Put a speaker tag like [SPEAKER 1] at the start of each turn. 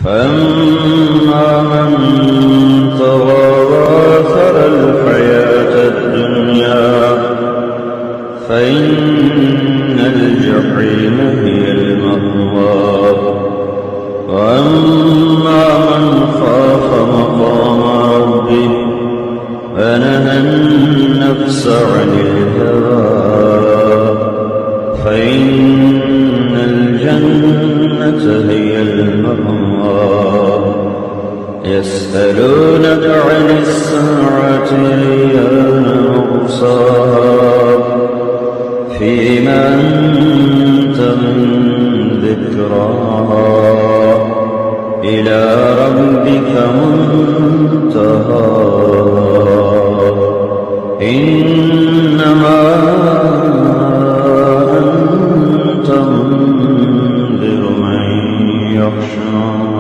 [SPEAKER 1] فأما من طغى وآثر الحياة الدنيا فإن الجحيم هي المأوى. وأما من خاف مقام ربه ونهى النفس عن الهوى فإن الجنة هي المأوى. يسألونك عن الساعة أيان مرساها فيما أنت من ذكراها إلى ربك منتهاها.